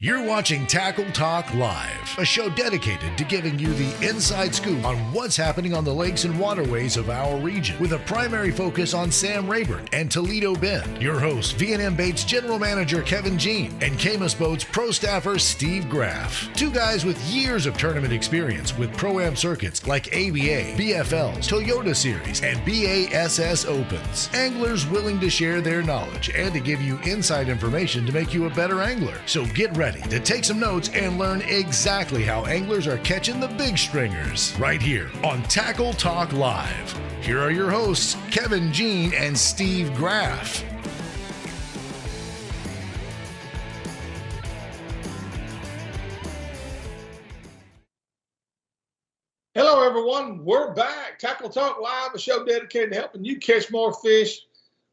You're watching Tackle Talk Live, a show dedicated to giving you the inside scoop on what's happening on the lakes and waterways of our region, with a primary focus on Sam Rayburn and Toledo Bend. Your host, V&M Baits General Manager Kevin Jean and Camus Boats Pro Staffer Steve Graff. Two guys with years of tournament experience with Pro-Am circuits like ABA, BFLs, Toyota Series, and BASS Opens. Anglers willing to share their knowledge and to give you inside information to make you a better angler. So get ready to take some notes and learn exactly how anglers are catching the big stringers right here on Tackle Talk Live. Here are your hosts, Kevin Jean and Steve Graff. Hello, everyone. We're back. Tackle Talk Live, a show dedicated to helping you catch more fish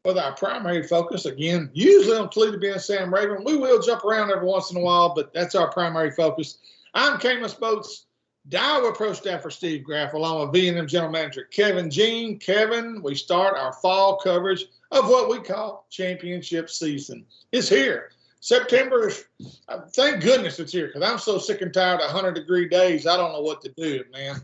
with our primary focus, again, usually on Toledo Bend, Sam Rayburn. We will jump around every once in a while, but that's our primary focus. I'm Camus Boats, Iowa Pro Staffer Steve Graff, along with V&M General Manager Kevin Jean. Kevin, we start our fall coverage of what we call championship season. It's here. September, thank goodness it's here, because I'm so sick and tired of 100-degree days. I don't know what to do, man.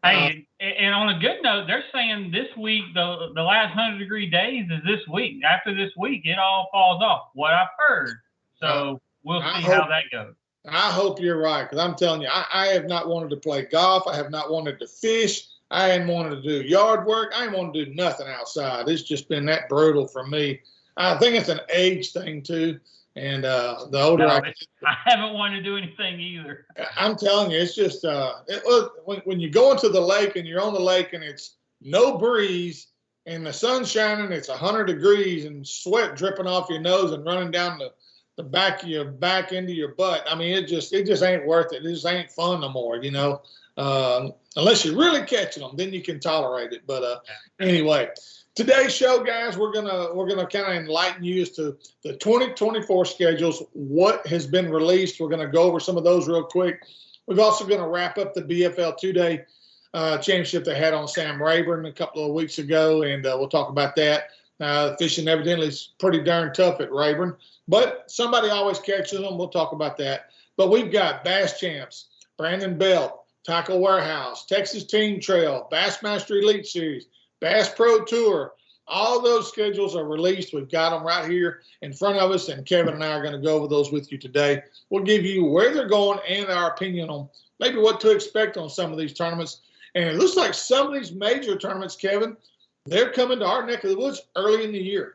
Hey, and on a good note, they're saying this week, the last 100-degree days is this week. After this week, it all falls off, what I've heard. So we'll see how that goes. I hope you're right, because I'm telling you, I have not wanted to play golf. I have not wanted to fish. I ain't wanted to do yard work. I ain't wanted to do nothing outside. It's just been that brutal for me. I think it's an age thing, too. And the older I haven't wanted to do anything either. I'm telling you, it's just when you go into the lake and you're on the lake and it's no breeze and the sun's shining, it's 100 degrees and sweat dripping off your nose and running down the back of your back into your butt. I mean, it just ain't worth it. It just ain't fun no more, you know. Unless you're really catching them, then you can tolerate it. But anyway. Today's show, guys, we're gonna kind of enlighten you as to the 2024 schedules, what has been released. We're gonna go over some of those real quick. We're also gonna wrap up the BFL two-day championship they had on Sam Rayburn a couple of weeks ago, and we'll talk about that. Fishing evidently is pretty darn tough at Rayburn, but somebody always catches them. We'll talk about that. But we've got Bass Champs, Brandon Belt, Tackle Warehouse, Texas Team Trail, Bassmaster Elite Series, Bass Pro Tour. All those schedules are released. We've got them right here in front of us, and Kevin and I are going to go over those with you today. We'll give you where they're going and our opinion on maybe what to expect on some of these tournaments. And it looks like some of these major tournaments, Kevin, they're coming to our neck of the woods early in the year.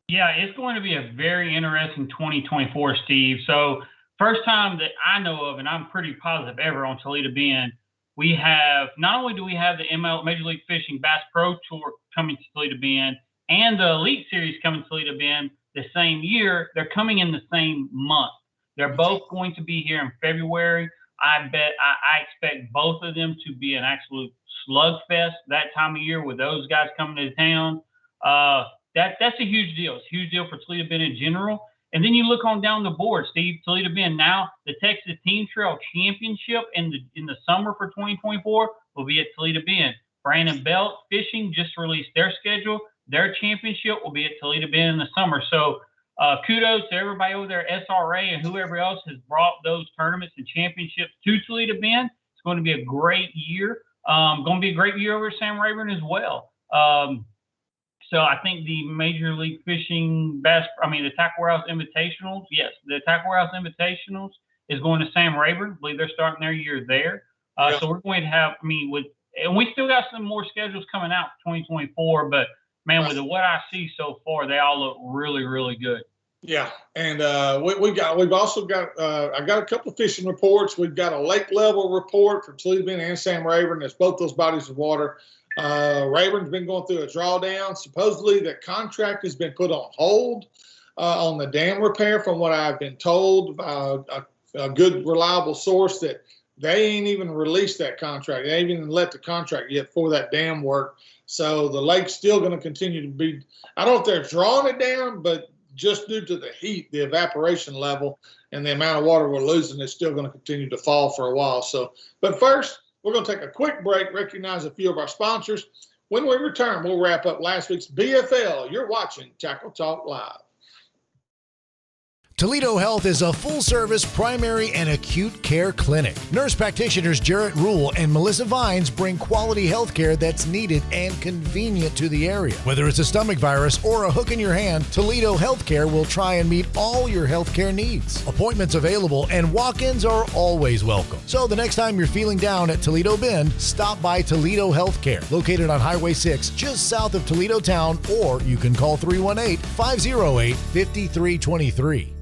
Yeah, it's going to be a very interesting 2024, Steve. So first time that I know of, and I'm pretty positive ever on Toledo Bend, we have, not only do we have the Major League Fishing Bass Pro Tour coming to Toledo Bend and the Elite Series coming to Toledo Bend the same year, they're coming in the same month. They're both going to be here in February. I expect both of them to be an absolute slugfest that time of year with those guys coming to town. That's a huge deal. It's a huge deal for Toledo Bend in general. And then you look on down the board, Steve, Toledo Bend now, the Texas Team Trail Championship in the summer for 2024 will be at Toledo Bend. Brandon Belt Fishing just released their schedule. Their championship will be at Toledo Bend in the summer. So kudos to everybody over there, SRA and whoever else has brought those tournaments and championships to Toledo Bend. It's going to be a great year. Going to be a great year over at Sam Rayburn as well. So I think the Major League Fishing the Tackle Warehouse Invitationals, yes, the Tackle Warehouse Invitationals is going to Sam Rayburn. I believe they're starting their year there. So we're going to have, and we still got some more schedules coming out for 2024, but man, with what I see so far, they all look really, really good. Yeah, and we've also got I got a couple of fishing reports. We've got a lake level report for Toledo Bend and Sam Rayburn. That's both those bodies of water. Rayburn's been going through a drawdown. Supposedly the contract has been put on hold on the dam repair, from what I've been told by a good, reliable source, that they ain't even released that contract. They ain't even let the contract yet for that dam work. So the lake's still going to continue to be, I don't know if they're drawing it down, but just due to the heat, the evaporation level, and the amount of water we're losing, it's still going to continue to fall for a while. So, but first, we're going to take a quick break, recognize a few of our sponsors. When we return, we'll wrap up last week's BFL. You're watching Tackle Talk Live. Toledo Health is a full-service primary and acute care clinic. Nurse practitioners Jarrett Rule and Melissa Vines bring quality health care that's needed and convenient to the area. Whether it's a stomach virus or a hook in your hand, Toledo Healthcare will try and meet all your healthcare needs. Appointments available and walk-ins are always welcome. So the next time you're feeling down at Toledo Bend, stop by Toledo Healthcare, located on Highway 6, just south of Toledo Town, or you can call 318-508-5323.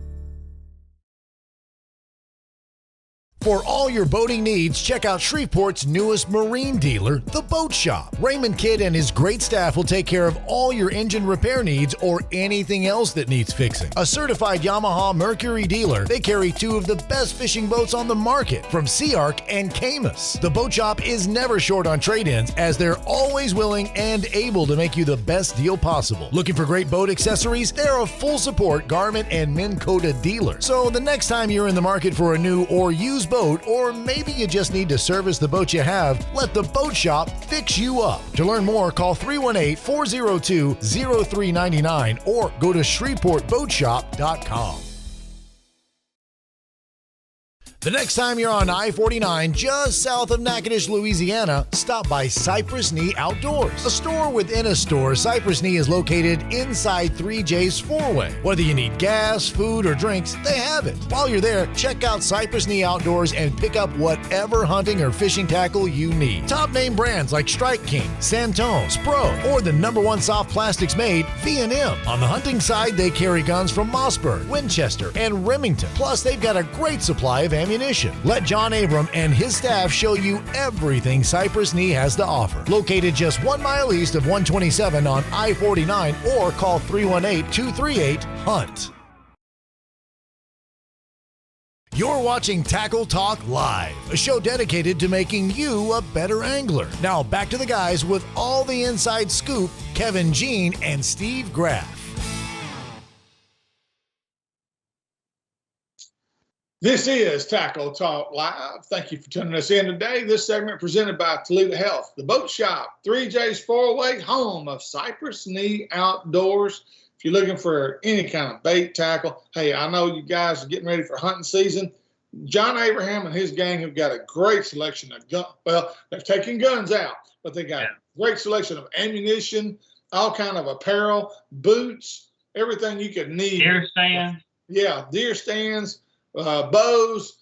For all your boating needs, check out Shreveport's newest marine dealer, The Boat Shop. Raymond Kidd and his great staff will take care of all your engine repair needs or anything else that needs fixing. A certified Yamaha Mercury dealer, they carry two of the best fishing boats on the market, from Sea Arc and Camus. The Boat Shop is never short on trade-ins, as they're always willing and able to make you the best deal possible. Looking for great boat accessories? They're a full-support Garmin and Minn Kota dealer. So the next time you're in the market for a new or used boat, or maybe you just need to service the boat you have, let the Boat Shop fix you up. To learn more, call 318-402-0399 or go to ShreveportBoatShop.com. The next time you're on I-49 just south of Natchitoches, Louisiana, stop by Cypress Knee Outdoors. A store within a store, Cypress Knee is located inside 3J's Four-Way. Whether you need gas, food, or drinks, they have it. While you're there, check out Cypress Knee Outdoors and pick up whatever hunting or fishing tackle you need. Top name brands like Strike King, Santone, Spro, or the #1 soft plastics made, V&M. On the hunting side, they carry guns from Mossberg, Winchester, and Remington. Plus, they've got a great supply of ammunition. Let John Abram and his staff show you everything Cypress Knee has to offer. Located just 1 mile east of 127 on I-49, or call 318-238-HUNT. You're watching Tackle Talk Live, a show dedicated to making you a better angler. Now back to the guys with all the inside scoop, Kevin Jean and Steve Graff. This is Tackle Talk Live. Thank you for tuning us in today. This segment presented by Toledo Health, The Boat Shop, 3J's Four-Way, home of Cypress Knee Outdoors. If you're looking for any kind of bait, tackle, hey, I know you guys are getting ready for hunting season. John Abraham and his gang have got a great selection of guns. Well, they're taking guns out, but they got a great selection of ammunition, all kind of apparel, boots, everything you could need. Deer stand. Yeah, deer stands. Bows,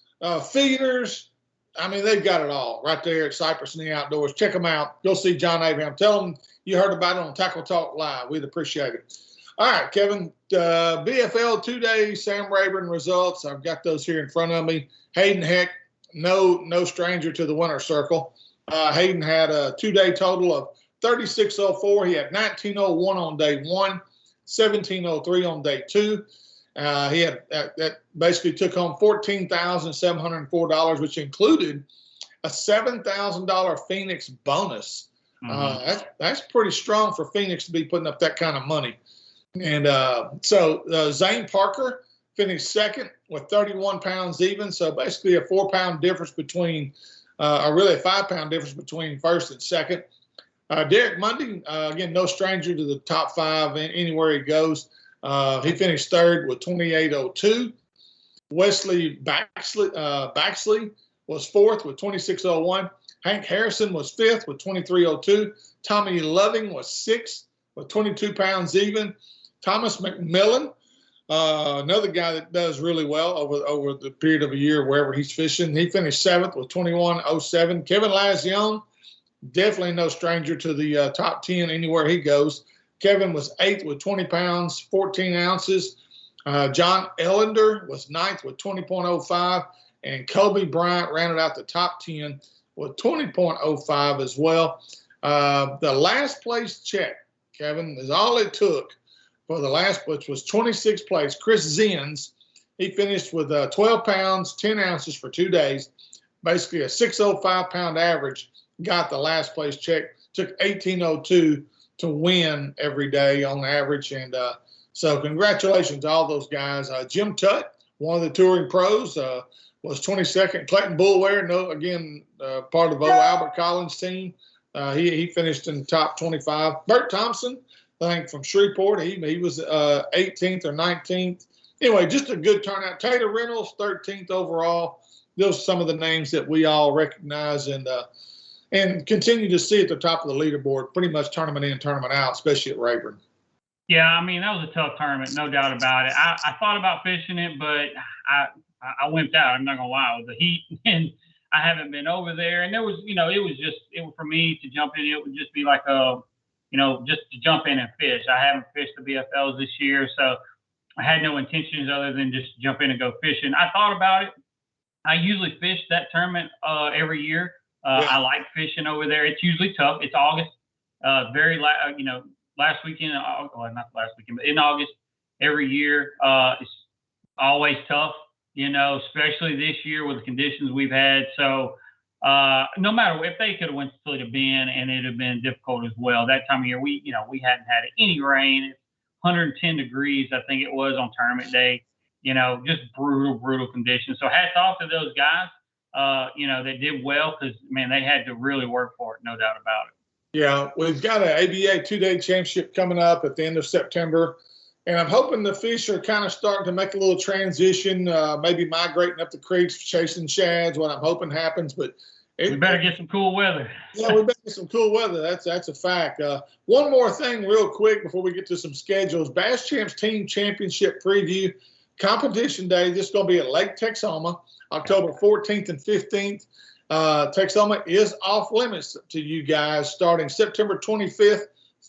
feeders. I mean, they've got it all right there at Cypress Knee Outdoors. Check them out. Go see John Abraham. Tell them you heard about it on Tackle Talk Live. We'd appreciate it. All right, Kevin, BFL 2-day Sam Rayburn results. I've got those here in front of me. Hayden Heck, no stranger to the winner's circle. Hayden had a 2-day total of 36.04. He had 19.01 on day 1, 17.03 on day 2. He had that basically took home $14,704, which included a $7,000 Phoenix bonus. That's pretty strong for Phoenix to be putting up that kind of money. And so Zane Parker finished second with 31 pounds even. So basically a 4-pound difference between, or really a 5-pound difference between first and second. Derek Mundy, again, no stranger to the top 5 anywhere he goes. He finished third with 28.02. Wesley Baxley was fourth with 26.01. Hank Harrison was fifth with 23.02. Tommy Loving was sixth with 22 pounds even. Thomas McMillan, another guy that does really well over the period of a year wherever he's fishing, he finished seventh with 21.07. Kevin Lazione, definitely no stranger to the top 10 anywhere he goes. Kevin was 8th with 20 pounds, 14 ounces. John Ellender was 9th with 20.05. And Kobe Bryant rounded out the top 10 with 20.05 as well. The last place check, Kevin, is all it took for the last, which was 26th place. Chris Zins, he finished with 12 pounds, 10 ounces for 2 days. Basically a 605 pound average, got the last place check. Took 1802 to win every day on average. And so congratulations to all those guys. Jim Tutt, one of the touring pros, was 22nd. Clayton Bullware, part of Albert Collins' team. He finished in the top 25. Bert Thompson, I think from Shreveport, he was 18th or 19th. anyway, just a good turnout. Taylor Reynolds, 13th overall. Those are some of the names that we all recognize and continue to see at the top of the leaderboard, pretty much tournament in, tournament out, especially at Rayburn. Yeah, I mean, that was a tough tournament, no doubt about it. I thought about fishing it, but I wimped out. I'm not gonna lie, with the heat, and I haven't been over there. And there was, it was for me to jump in. It would just be like just to jump in and fish. I haven't fished the BFLs this year, so I had no intentions other than just jump in and go fishing. I thought about it. I usually fish that tournament every year. I like fishing over there. It's usually tough. It's August, last weekend, well, not last weekend, but in August every year. It's always tough, especially this year with the conditions we've had. So no matter if they could have went to Toledo Bend, and it'd have been difficult as well. That time of year, we hadn't had any rain. It's 110 degrees, I think it was on tournament day. Just brutal conditions. So hats off to those guys. They did well because, man, they had to really work for it, no doubt about it. Yeah, we've got an ABA 2-day championship coming up at the end of September, and I'm hoping the fish are kind of starting to make a little transition, maybe migrating up the creeks, chasing shads. What I'm hoping happens, but we better get some cool weather. Yeah, we better get some cool weather. That's a fact. One more thing, real quick, before we get to some schedules: Bass Champs Team Championship preview. Competition day, this is going to be at Lake Texoma, October 14th and 15th. Texoma is off limits to you guys starting September 25th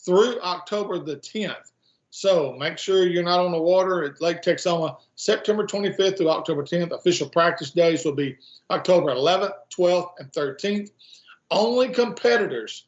through October the 10th. So make sure you're not on the water at Lake Texoma September 25th through October 10th. Official practice days will be October 11th, 12th, and 13th. Only competitors,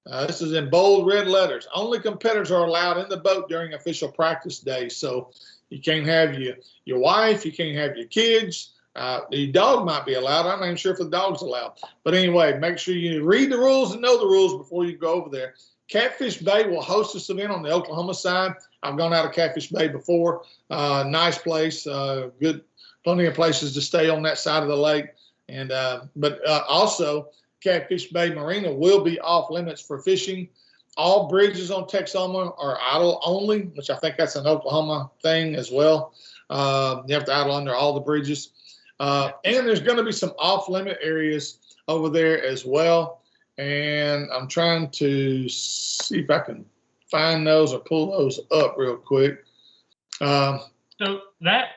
this is in bold red letters, only competitors are allowed in the boat during official practice days. So you can't have your wife, you can't have your kids. The dog might be allowed. I'm not even sure if the dog's allowed. But anyway, make sure you read the rules and know the rules before you go over there. Catfish Bay will host this event on the Oklahoma side. I've gone out of Catfish Bay before. Nice place, good, plenty of places to stay on that side of the lake. And but also, Catfish Bay Marina will be off limits for fishing. All bridges on Texoma are idle only, which I think that's an Oklahoma thing as well. You have to idle under all the bridges. And there's going to be some off-limit areas over there as well. And I'm trying to see if I can find those or pull those up real quick. So that,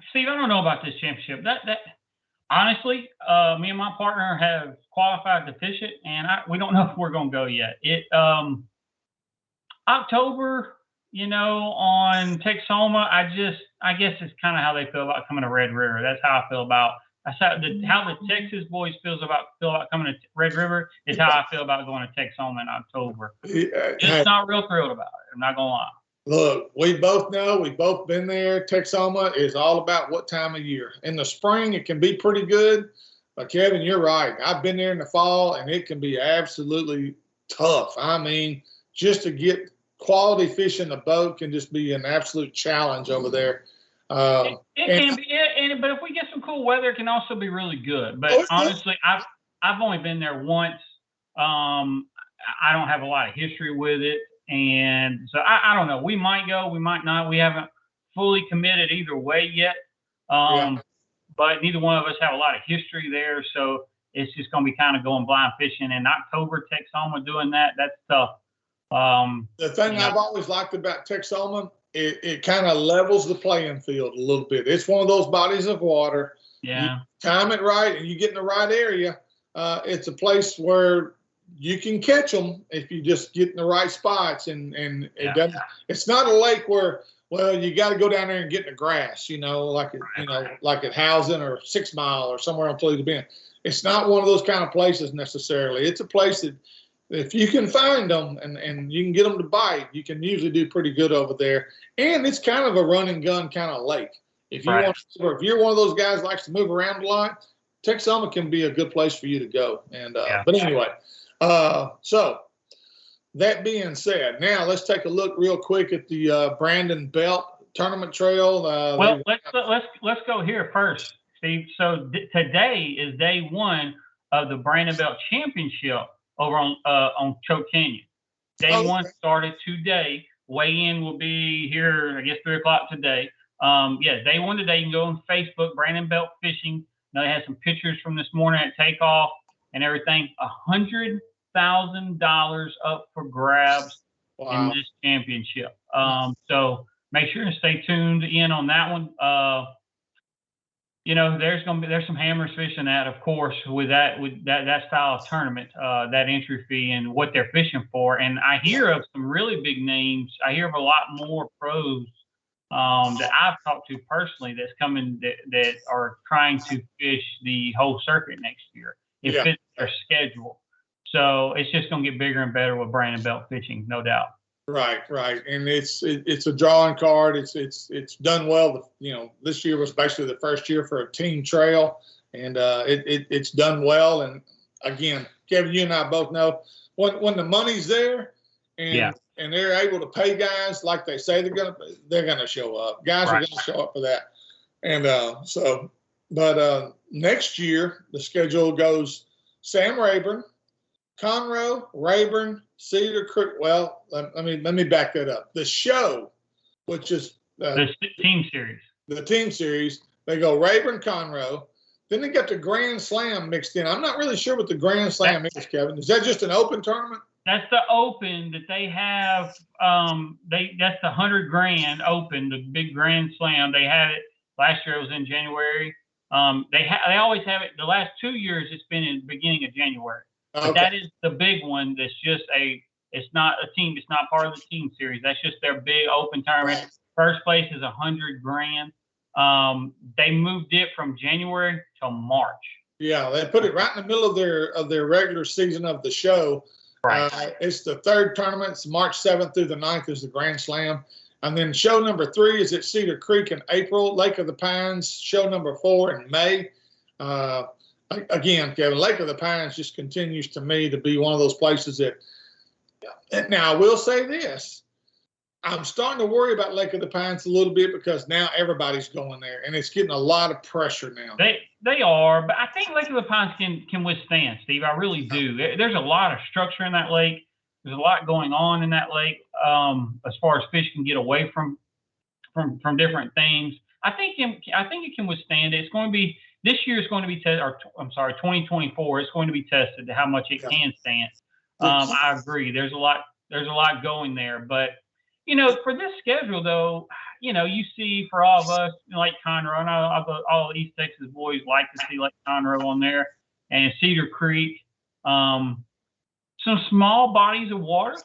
Steve, I don't know about this championship. That honestly, me and my partner have qualified to fish it, and we don't know if we're going to go yet. October, on Texoma, I guess it's kind of how they feel about coming to Red River. That's how I feel about. How the Texas boys feel about coming to Red River is how I feel about going to Texoma in October. Just not real thrilled about it. I'm not gonna lie. Look, we both know, we've both been there. Texoma is all about what time of year. In the spring, it can be pretty good, but Kevin, you're right. I've been there in the fall, and it can be absolutely tough. I mean, just to get quality fish in the boat can just be an absolute challenge over there. It can be, but if we get some cool weather, it can also be really good. But honestly, I've only been there once. I don't have a lot of history with it, and so I don't know. We might go, we might not. We haven't fully committed either way yet. But neither one of us have a lot of history there, so it's just going to be kind of going blind fishing. In October, Texoma doing that's tough. The thing I've always liked about Texoma, it kind of levels the playing field a little bit. It's one of those bodies of water. Yeah. You time it right and you get in the right area. It's a place where you can catch them if you just get in the right spots. And it's not a lake where, well, you got to go down there and get in the grass, like at Housing or 6 Mile or somewhere on Toledo Bend. It's not one of those kind of places necessarily. It's a place that, if you can find them and you can get them to bite, you can usually do pretty good over there. And it's kind of a run and gun kind of lake. If you're one of those guys that likes to move around a lot, Texoma can be a good place for you to go. And but anyway, so that being said, now let's take a look real quick at the Brandon Belt Tournament Trail. Well, let's go here first, Steve. So today is day one of the Brandon Belt Championship over on Choke Canyon. Day one started today. Weigh-in will be here, I guess, 3 o'clock today. Yeah, day one today. You can go on Facebook, Brandon Belt Fishing. Now they had some pictures from this morning at takeoff and everything. $100,000 up for grabs in this championship. So make sure to stay tuned in on that one. There's some hammers fishing that, of course, with that style of tournament, that entry fee and what they're fishing for. And I hear of some really big names. I hear of a lot more pros that I've talked to personally that's coming that are trying to fish the whole circuit next year. It fits their schedule. So it's just going to get bigger and better with Brandon Belt Fishing, no doubt. Right. And it's a drawing card. It's done well. This year was basically the first year for a team trail, and it's done well. And again, Kevin, you and I both know when the money's there, and they're able to pay guys like they say they're gonna show up. Guys are gonna show up for that. And next year the schedule goes Sam Rayburn, Conroe, Rayburn, Cedar Creek. Well, let me back that up. The show, which is the team series. The team series. They go Rayburn, Conroe. Then they got the Grand Slam mixed in. I'm not really sure what the Grand Slam is, Kevin. Is that just an open tournament? That's the open that they have. That's the $100,000 open, the big Grand Slam. They had it last year. It was in January. They always have it. The last 2 years, it's been in the beginning of January. But that is the big one. That's just it's not a team. It's not part of the team series. That's just their big open tournament. Right. First place is $100,000. They moved it from January till March. Yeah, they put it right in the middle of their regular season of the show. Right. It's the third tournament. It's March 7th through the 9th is the Grand Slam. And then show number 3 is at Cedar Creek in April. Lake of the Pines, show number 4 in May. Again, Kevin, Lake of the Pines just continues to me to be one of those places that – now, I will say this. I'm starting to worry about Lake of the Pines a little bit because now everybody's going there, and it's getting a lot of pressure now. They are, but I think Lake of the Pines can withstand, Steve. I really do. There's a lot of structure in that lake. There's a lot going on in that lake as far as fish can get away from different things. I think it can withstand it. It's going to be – this year is going to be tested, or I'm sorry, 2024. It's going to be tested to how much it can stand. I agree. There's a lot going there, but for this schedule though, you see for all of us, Lake Conroe, and all the East Texas boys like to see Lake Conroe on there, and Cedar Creek, some small bodies of water,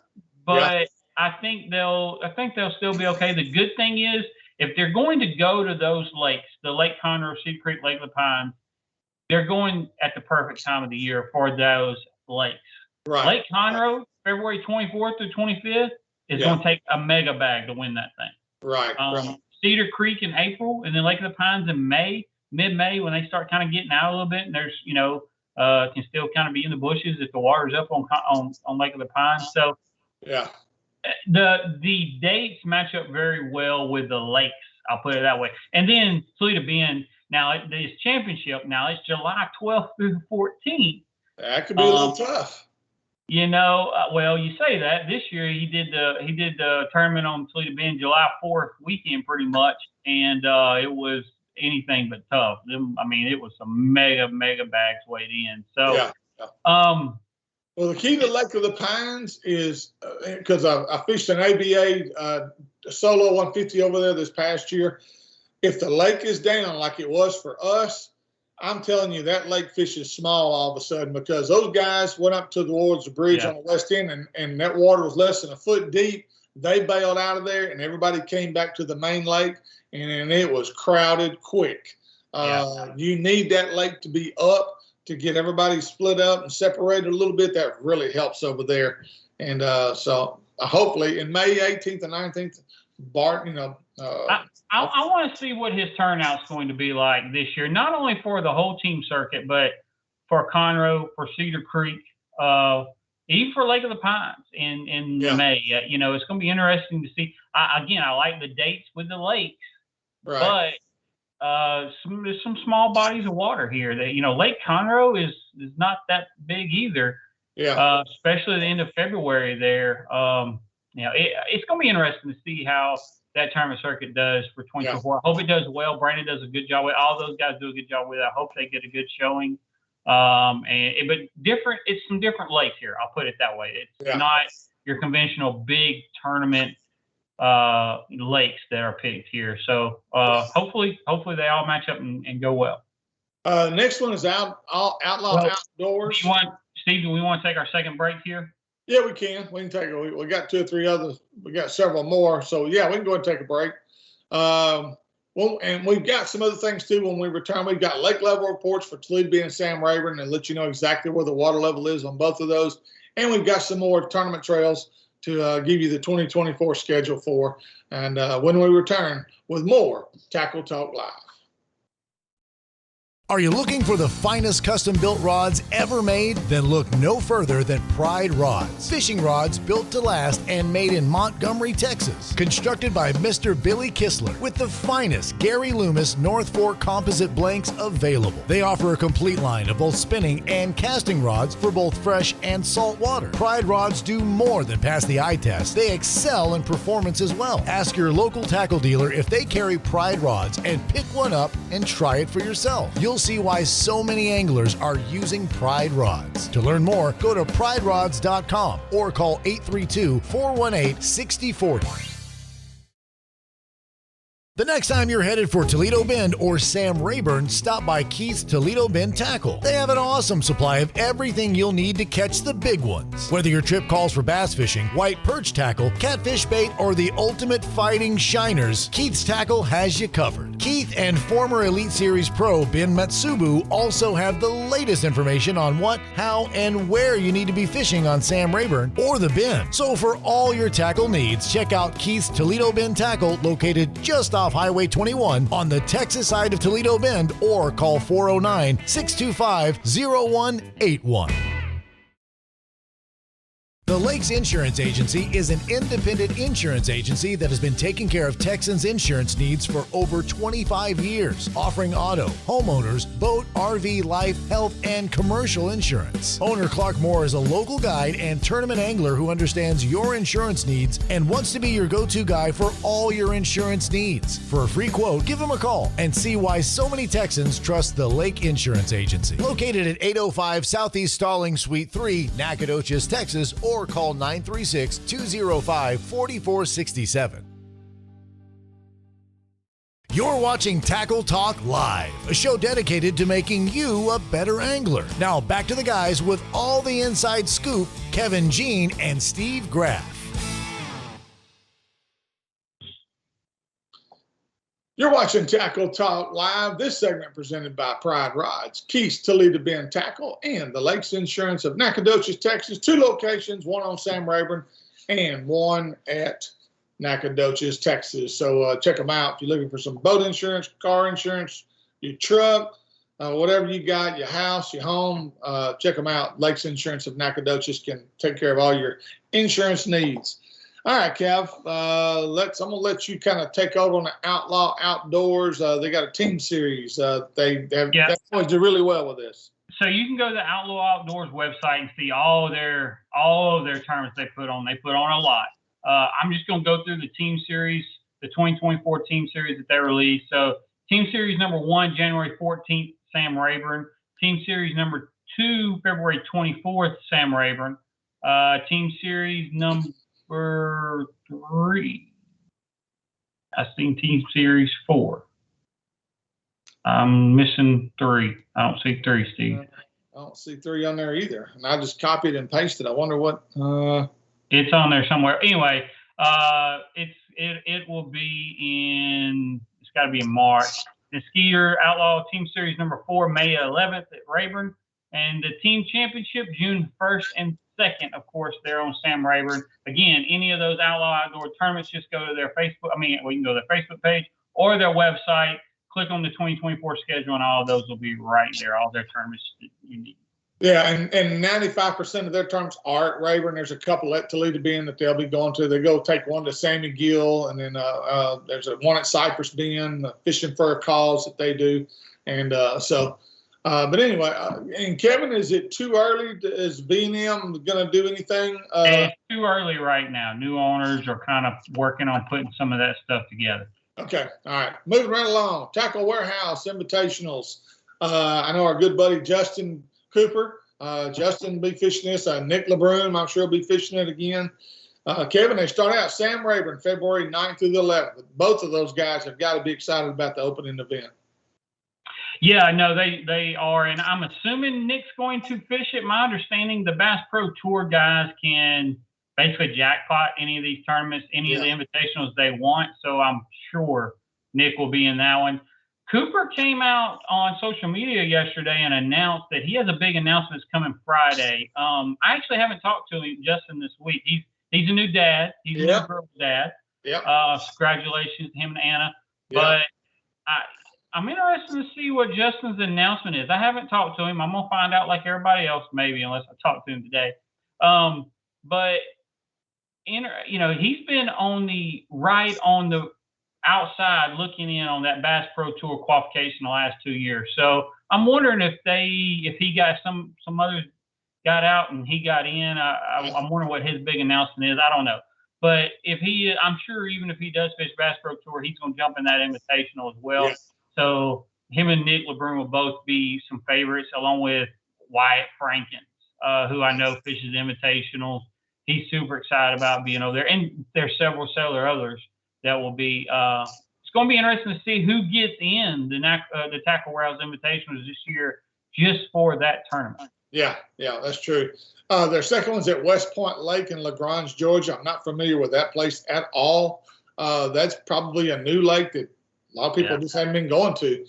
but I think they'll still be okay. The good thing is, if they're going to go to those lakes, the Lake Conroe, Cedar Creek, Lake of the Pines, they're going at the perfect time of the year for those lakes. Right. Lake Conroe, February 24th through 25th, is going to take a mega bag to win that thing. Right. Cedar Creek in April, and then Lake of the Pines in May, mid-May, when they start kind of getting out a little bit, and there's, can still kind of be in the bushes if the water's up on Lake of the Pines. So, the dates match up very well with the lakes. I'll put it that way. And then Toledo Bend. Now this championship. Now it's July 12th through the 14th. That could be a little tough. Well, you say that. This year he did the tournament on Toledo Bend July 4th weekend pretty much, and it was anything but tough. It was some mega bags weighed in. So, well, the key to Lake of the Pines is because I fished an ABA solo 150 over there this past year. If the lake is down like it was for us, I'm telling you that lake fish is small all of a sudden because those guys went up towards the bridge on the west end and that water was less than a foot deep. They bailed out of there and everybody came back to the main lake and it was crowded quick. You need that lake to be up to get everybody split up and separated a little bit. That really helps over there. And so hopefully in May 18th and 19th, Bart, I want to see what his turnout's going to be like this year, not only for the whole team circuit, but for Conroe, for Cedar Creek, even for Lake of the Pines in May. It's going to be interesting to see. I like the dates with the lakes, but there's some small bodies of water here that, Lake Conroe is not that big either. Especially at the end of February there. It's going to be interesting to see how that tournament circuit does for 2024. I hope it does well. Brandon does a good job with it. All those guys do a good job with it. I hope they get a good showing. But different. It's some different lakes here. I'll put it that way. It's not your conventional big tournament lakes that are picked here. So hopefully they all match up and go well. Next one is Outlaw Outdoors. Steve, do we want to take our second break here? Yeah, we can. We can take it. We got 2 or 3 others. We got several more. So yeah, we can go ahead and take a break. Well, and we've got some other things too. When we return, we've got lake level reports for Toledo and Sam Rayburn and let you know exactly where the water level is on both of those. And we've got some more tournament trails to give you the 2024 schedule for. And when we return with more Tackle Talk Live. Are you looking for the finest custom-built rods ever made? Then look no further than Pride Rods. Fishing rods built to last and made in Montgomery, Texas. Constructed by Mr. Billy Kistler with the finest Gary Loomis North Fork composite blanks available. They offer a complete line of both spinning and casting rods for both fresh and salt water. Pride Rods do more than pass the eye test. They excel in performance as well. Ask your local tackle dealer if they carry Pride Rods and pick one up and try it for yourself. You'll see why so many anglers are using Pride Rods. To learn more, go to priderods.com or call 832-418-6040. The next time you're headed for Toledo Bend or Sam Rayburn, stop by Keith's Toledo Bend Tackle. They have an awesome supply of everything you'll need to catch the big ones. Whether your trip calls for bass fishing, white perch tackle, catfish bait, or the ultimate fighting shiners, Keith's Tackle has you covered. Keith and former Elite Series pro Ben Matsubu also have the latest information on what, how, and where you need to be fishing on Sam Rayburn or the Bend. So for all your tackle needs, check out Keith's Toledo Bend Tackle, located just off Highway 21 on the Texas side of Toledo Bend, or call 409-625-0181. The Lakes Insurance Agency is an independent insurance agency that has been taking care of Texans' insurance needs for over 25 years, offering auto, homeowners, boat, RV, life, health, and commercial insurance. Owner Clark Moore is a local guide and tournament angler who understands your insurance needs and wants to be your go-to guy for all your insurance needs. For a free quote, give him a call and see why so many Texans trust the Lake Insurance Agency. Located at 805 Southeast Stalling Suite 3, Nacogdoches, Texas, or call 936-205-4467. You're watching Tackle Talk Live, a show dedicated to making you a better angler. Now back to the guys with all the inside scoop, Kevin Jean and Steve Graff. You're watching Tackle Talk Live. This segment presented by Pride Rods, Keith's Toledo Bend Tackle, and the Lakes Insurance of Nacogdoches, Texas. 2 locations, one on Sam Rayburn and one at Nacogdoches, Texas. So check them out if you're looking for some boat insurance, car insurance, your truck, whatever you got, your house, your home. Check them out. Lakes Insurance of Nacogdoches can take care of all your insurance needs. All right, Kev, I'm going to let you kind of take over on the Outlaw Outdoors. They got a team series. They always do really well with this. So you can go to the Outlaw Outdoors website and see all of their tournaments they put on. They put on a lot. I'm just going to go through the team series, the 2024 team series that they released. So team series number 1, January 14th, Sam Rayburn. Team series number 2, February 24th, Sam Rayburn. Team series number 3. I seen team series 4. I'm missing 3. I don't see 3, Steve. I don't see 3 on there either. And I just copied and pasted. I wonder what. It's on there somewhere. Anyway, it will be in. It's got to be in March. The Skeeter Outlaw Team Series number 4, May 11th at Rayburn, and the Team Championship June 1st and 2nd, of course, they're on Sam Rayburn. Again, any of those Outlaw Outdoor tournaments, just go to their Facebook. We can go to their Facebook page or their website. Click on the 2024 schedule, and all of those will be right there. All their tournaments that you need. Yeah, and 95% of their tournaments are at Rayburn. There's a couple at Toledo Bend that they'll be going to. They go take one to Sammy Gill, and then there's one at Cypress Bend, fishing for a cause that they do. And so But anyway, and Kevin, is it too early? Is V&M going to do anything? It's too early right now. New owners are kind of working on putting some of that stuff together. Okay. All right. Moving right along. Tackle Warehouse Invitationals. I know our good buddy Justin Cooper. Justin will be fishing this. Nick LeBrun, I'm sure, will be fishing it again. Kevin, they start out Sam Rayburn, February 9th through the 11th. Both of those guys have got to be excited about the opening event. Yeah, no, they are, and I'm assuming Nick's going to fish it. My understanding, the Bass Pro Tour guys can basically jackpot any of these tournaments, any of the invitationals they want. So I'm sure Nick will be in that one. Cooper came out on social media yesterday and announced that he has a big announcement coming Friday. I actually haven't talked to him, Justin, this week. He's a new dad. He's a new girl's dad. Congratulations to him and Anna. But I'm interested to see what Justin's announcement is. I haven't talked to him. I'm going to find out like everybody else, maybe, unless I talk to him today. But, he's been on the outside looking in on that Bass Pro Tour qualification the last 2 years. So I'm wondering if he got some others got out and he got in. I'm wondering what his big announcement is. I don't know. But I'm sure even if he does fish Bass Pro Tour, he's going to jump in that invitational as well. Yeah. So him and Nick LeBrun will both be some favorites, along with Wyatt Frankens, who I know fishes invitationals. He's super excited about being over there. And there's several others that will be it's going to be interesting to see who gets in the Tackle Warehouse Invitationals this year just for that tournament. Yeah, that's true. Their second one's at West Point Lake in LaGrange, Georgia. I'm not familiar with that place at all. That's probably a new lake that a lot of people just haven't been going to.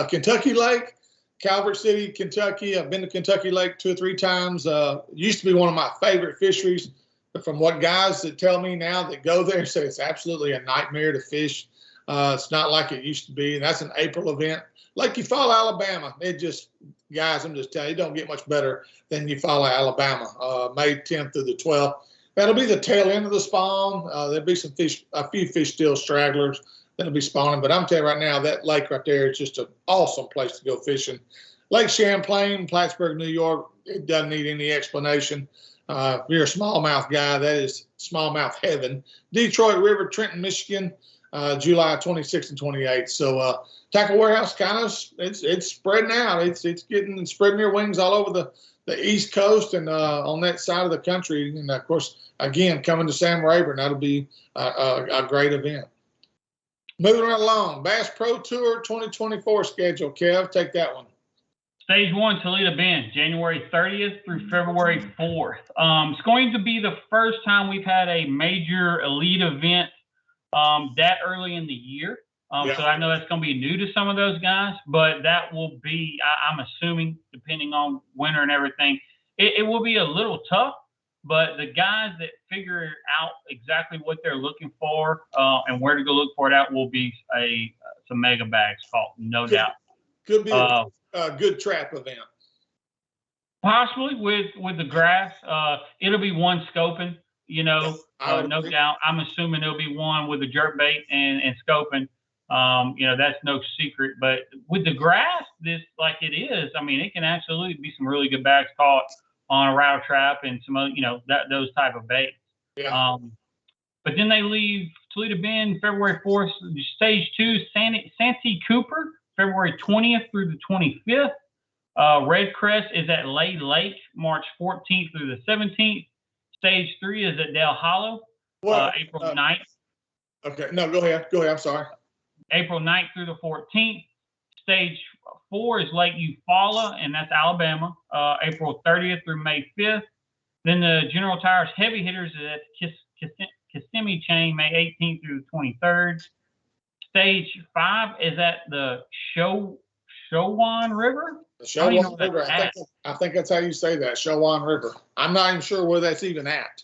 Kentucky Lake, Calvert City, Kentucky. I've been to Kentucky Lake 2 or 3 times. Used to be one of my favorite fisheries. But from what guys that tell me now that go there say it's absolutely a nightmare to fish. It's not like it used to be. And that's an April event. Lake Eufaula, Alabama. Guys, I'm just telling you, it don't get much better than Eufaula, Alabama. May 10th through the 12th. That'll be the tail end of the spawn. There'll be a few fish still stragglers that'll be spawning. But I'm telling you right now, that lake right there is just an awesome place to go fishing. Lake Champlain, Plattsburgh, New York. It doesn't need any explanation. If you're a smallmouth guy, that is smallmouth heaven. Detroit River, Trenton, Michigan, July 26th and 28th. So Tackle Warehouse kind of it's spreading out. It's spreading their wings all over the East Coast and on that side of the country. And of course, again, coming to Sam Rayburn, that'll be a great event. Moving right along, Bass Pro Tour 2024 schedule. Kev, take that one. Stage 1, Toledo Bend, January 30th through February 4th. It's going to be the first time we've had a major elite event that early in the year. So I know that's going to be new to some of those guys, but that will be, I'm assuming, depending on winter and everything, it will be a little tough. But the guys that figure out exactly what they're looking for and where to go look for it out will be some mega bags caught, no doubt. Could be a good trap event. Possibly with the grass. It'll be one scoping, no doubt. I'm assuming it'll be one with a jerk bait and scoping. That's no secret. But with the grass, this like it is, it can absolutely be some really good bags caught on a rattle trap and some other, those type of baits. Yeah. But then they leave Toledo Bend February 4th, Stage 2, Santee Cooper, February 20th through the 25th. Red Crest is at Lay Lake, March 14th through the 17th. Stage 3 is at Dale Hollow, April 9th. Okay, no, go ahead. I'm sorry. April 9th through the 14th. Stage 4 is Lake Eufaula, and that's Alabama, April 30th through May 5th. Then the General Tires Heavy Hitters is at Kissimmee Chain, May 18th through the 23rd. Stage 5 is at the Chowan River. The Chowan River. I think that's how you say that, Chowan River. I'm not even sure where that's even at.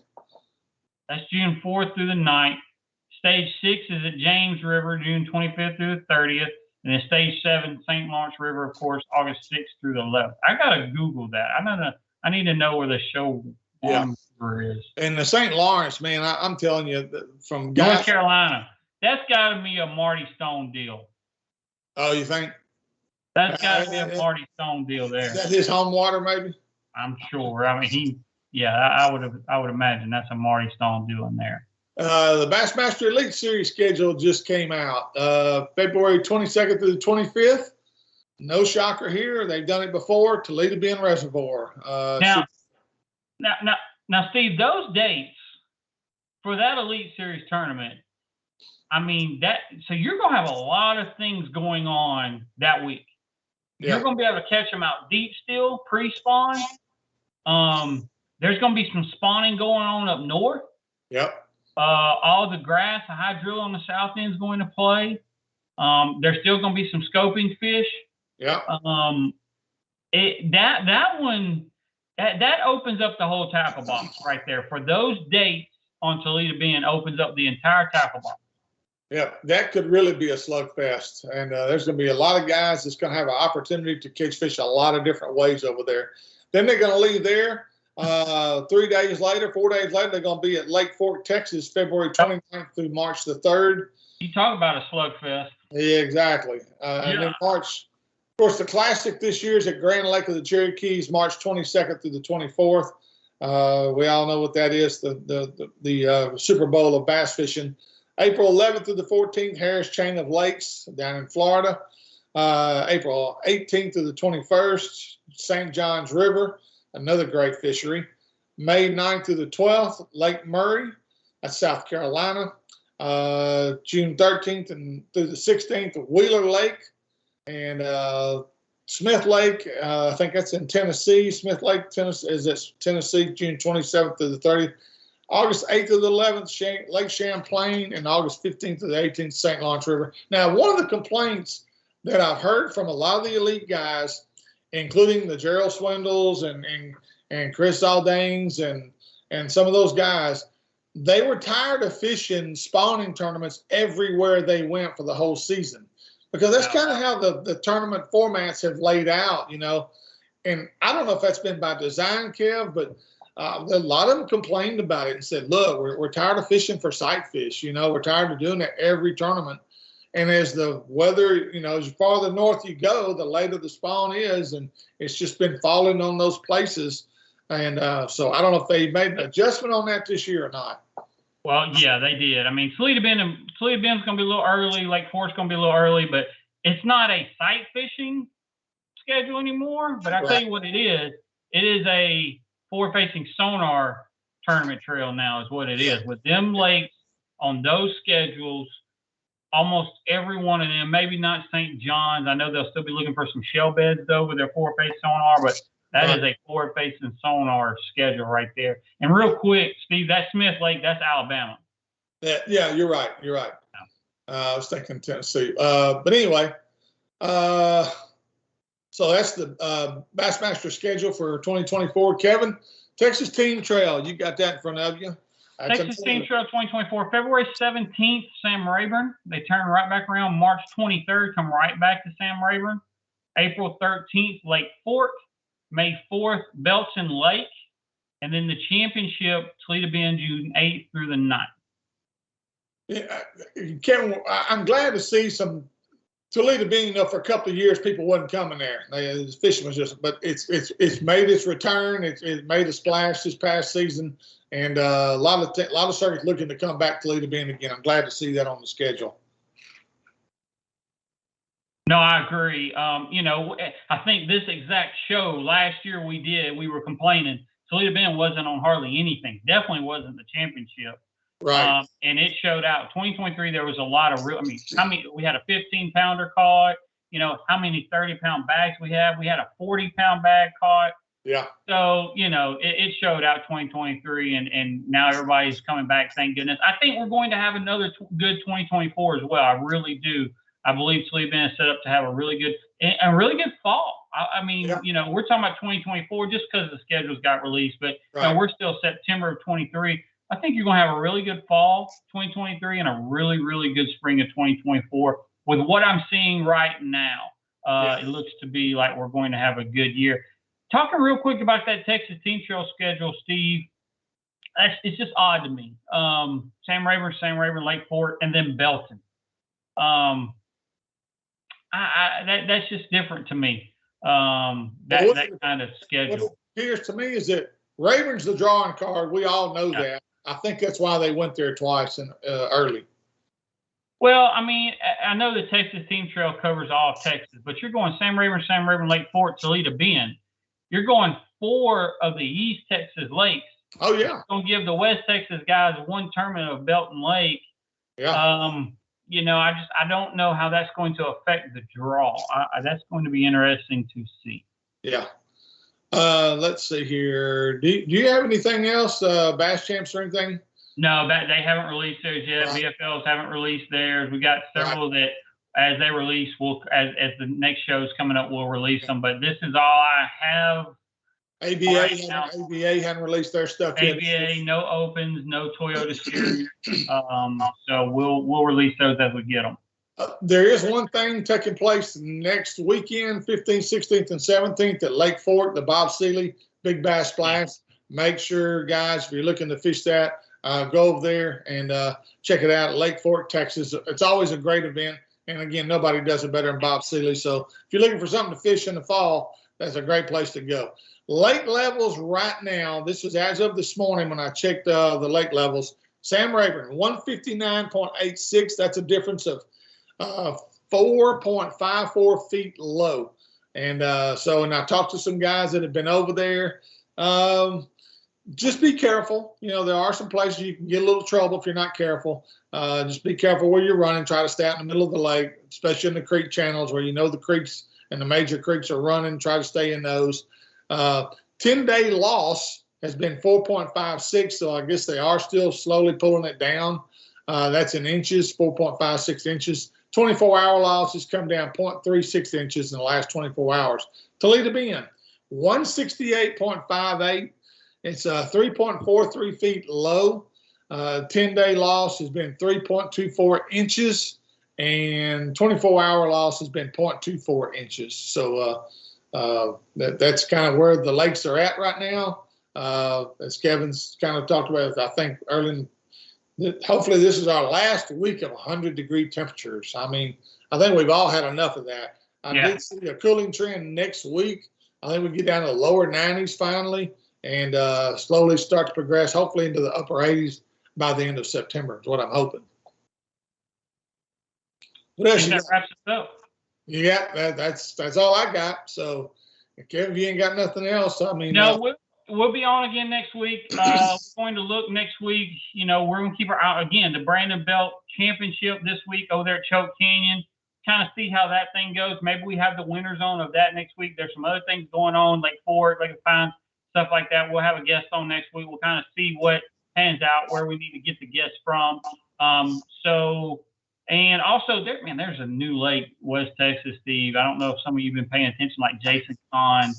That's June 4th through the 9th. Stage 6 is at James River, June 25th through the 30th. And then Stage 7, St. Lawrence River, of course, August 6th through the 11th. I got to Google that. I need to know where the Chowan River is. And the St. Lawrence, man, I'm telling you, from North Carolina. That's got to be a Marty Stone deal. Oh, you think? That's got to be a Marty Stone deal there. Is that his home water, maybe? I'm sure. I mean, I would imagine that's a Marty Stone deal in there. The Bassmaster Elite Series schedule just came out. February 22nd through the 25th. No shocker here. They've done it before. Toledo Bend Reservoir. Now, Steve, those dates for that Elite Series tournament, I mean, so you're going to have a lot of things going on that week. Yeah. You're going to be able to catch them out deep still, pre-spawn. There's going to be some spawning going on up north. Yep. All the grass, the high drill on the south end is going to play. There's still going to be some scoping fish. Yeah. That one opens up the whole tackle box right there. For those dates on Toledo Bend, opens up the entire tackle box. Yeah, that could really be a slugfest. And there's going to be a lot of guys that's going to have an opportunity to catch fish a lot of different ways over there. Then they're going to leave there. 4 days later, they're going to be at Lake Fork, Texas, February 29th through March the 3rd. You talk about a slugfest. Yeah, exactly. And then March, of course, the Classic this year is at Grand Lake of the Cherokees, March 22nd through the 24th. We all know what that is, the Super Bowl of bass fishing. April 11th through the 14th, Harris Chain of Lakes down in Florida. April 18th through the 21st, St. Johns River, another great fishery. May 9th through the 12th, Lake Murray, that's South Carolina. June 13th and through the 16th, Wheeler Lake and Smith Lake. I think that's in Tennessee. Smith Lake, Tennessee, is Tennessee, June 27th through the 30th. August 8th to the 11th, Lake Champlain, and August 15th to the 18th, St. Lawrence River. Now, one of the complaints that I've heard from a lot of the elite guys, including the Gerald Swindles and Chris Aldanes and some of those guys, they were tired of fishing spawning tournaments everywhere they went for the whole season, because that's kind of how the tournament formats have laid out, you know. And I don't know if that's been by design, Kev, but a lot of them complained about it and said, look, we're tired of fishing for sight fish. You know, we're tired of doing that every tournament. And as the weather, you know, as farther north you go, the later the spawn is, and it's just been falling on those places. And so I don't know if they made an adjustment on that this year or not. Well, yeah, they did. I mean, Toledo Bend's going to be a little early. Lake Fork's going to be a little early, but it's not a sight fishing schedule anymore. But I tell you what it is. It is a forward-facing sonar tournament trail now is what it is. With them lakes on those schedules, almost every one of them, maybe not St. John's. I know they'll still be looking for some shell beds, though, with their forward-facing sonar, but that is a forward-facing sonar schedule right there. And real quick, Steve, that Smith Lake, that's Alabama. Yeah, you're right. You're right. I was thinking Tennessee. But anyway, so that's the Bassmaster schedule for 2024. Kevin, Texas Team Trail, you got that in front of you. Texas Team Trail 2024, February 17th, Sam Rayburn. They turn right back around. March 23rd, come right back to Sam Rayburn. April 13th, Lake Fork. May 4th, Belton Lake. And then the championship, Toledo Bend, June 8th through the 9th. Yeah, Kevin, I'm glad to see some Toledo Bend. You know, for a couple of years, people wasn't coming there. The fishing was just, but it's made its return. It made a splash this past season, and a lot of circuits looking to come back to Toledo Bend again. I'm glad to see that on the schedule. No, I agree. You know, I think this exact show last year we were complaining Toledo Bend wasn't on hardly anything. Definitely wasn't the championship. Right. And it showed out. 2023, there was a lot of real. I mean, we had a 15-pounder caught. You know, how many 30-pound bags we had? We had a 40-pound bag caught. Yeah. So, you know, it showed out 2023, and now everybody's coming back. Thank goodness. I think we're going to have another good 2024 as well. I really do. I believe Toledo Bend is set up to have a really good fall. I mean, you know, we're talking about 2024 just because the schedules got released, but you know, we're still September of 23. I think you're going to have a really good fall 2023 and a really, really good spring of 2024. With what I'm seeing right now, it looks to be like we're going to have a good year. Talking real quick about that Texas Team Trail schedule, Steve, it's just odd to me. Sam Rayburn, Lake Fork, and then Belton. That's just different to me. That kind of schedule. What it appears to me is that Rayburn's the drawing card. We all know Yeah. that. I think that's why they went there twice and early. Well, I mean, I know the Texas Team Trail covers all of Texas, but you're going Sam Rayburn, Lake Fork, Toledo Bend. You're going 4 of the East Texas lakes. Oh yeah. Going to give the West Texas guys one tournament of Belton Lake. Yeah. You know, I don't know how that's going to affect the draw. That's going to be interesting to see. Yeah. Let's see here. Do you have anything else, Bass Champs or anything? No, they haven't released theirs yet. Right. VFLs haven't released theirs. We got several that, as they release, as the next show's coming up, we'll release them. But this is all I have. ABA hadn't released their stuff yet. ABA, no opens, no Toyota Series. So we'll release those as we get them. There is one thing taking place next weekend, 15th, 16th, and 17th at Lake Fork, the Bob Seeley Big Bass Splash. Make sure, guys, if you're looking to fish that, go over there and check it out at Lake Fork, Texas. It's always a great event. And again, nobody does it better than Bob Seeley. So if you're looking for something to fish in the fall, that's a great place to go. Lake levels right now, this is as of this morning when I checked the lake levels. Sam Rayburn, 159.86. That's a difference of 4.54 feet low. And and I talked to some guys that have been over there. Just be careful. You know, there are some places you can get a little trouble if you're not careful. Just be careful where you're running. Try to stay out in the middle of the lake, especially in the creek channels where you know the creeks and the major creeks are running. Try to stay in those. 10-day loss has been 4.56, so I guess they are still slowly pulling it down. That's in inches, 4.56 inches. 24-hour loss has come down 0.36 inches in the last 24 hours. Toledo Bend, 168.58. It's 3.43 feet low. 10-day loss has been 3.24 inches, and 24-hour loss has been 0.24 inches. So that's kind of where the lakes are at right now. As Kevin's kind of talked about, I think early, hopefully this is our last week of 100-degree temperatures. I mean, I think we've all had enough of that. I did see a cooling trend next week. I think we get down to the lower 90s finally and slowly start to progress, hopefully into the upper 80s by the end of September is what I'm hoping. What else you got? Wraps it up. Yeah, that's all I got. So, Kevin, if you ain't got nothing else, I mean. No, we'll be on again next week. We're going to look next week. You know, we're going to keep our eye again. The Brandon Belt Championship this week over there at Choke Canyon. Kind of see how that thing goes. Maybe we have the winners on of that next week. There's some other things going on, Lake Fork, Lake Pine, stuff like that. We'll have a guest on next week. We'll kind of see what pans out, where we need to get the guests from. And also, there's a new lake, West Texas, Steve. I don't know if some of you have been paying attention, like Jason Kahn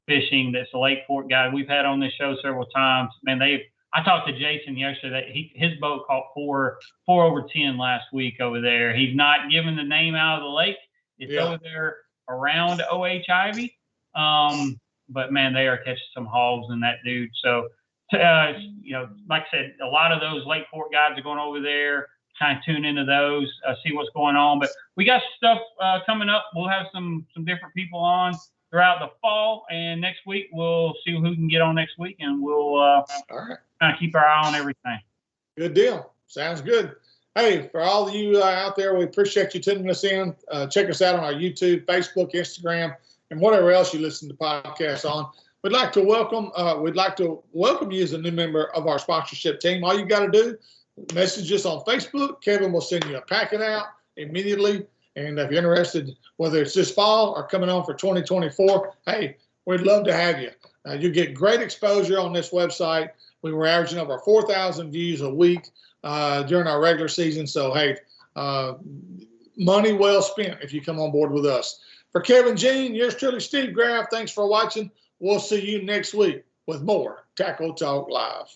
Fishing. That's a Lake Fork guy we've had on this show several times. Man, I talked to Jason yesterday. His boat caught 4 over 10 last week over there. He's not giving the name out of the lake. It's over there around OH Ivy. But man, they are catching some hogs in that dude. So, you know, like I said, a lot of those Lake Fork guys are going over there. Kind of tune into those, see what's going on. But we got stuff coming up. We'll have some different people on throughout the fall, and next week we'll see who can get on next week, and we'll kind of keep our eye on everything. Good deal. Sounds good. Hey, for all of you out there, we appreciate you tuning us in. Check us out on our YouTube, Facebook, Instagram, and whatever else you listen to podcasts on. We'd like to welcome you as a new member of our sponsorship team. All you got to do, message us on Facebook. Kevin will send you a packet out immediately. And if you're interested, whether it's this fall or coming on for 2024, hey, we'd love to have you. You get great exposure on this website. We were averaging over 4,000 views a week during our regular season. So, hey, money well spent if you come on board with us. For Kevin Jean, yours truly, Steve Graff, thanks for watching. We'll see you next week with more Tackle Talk Live.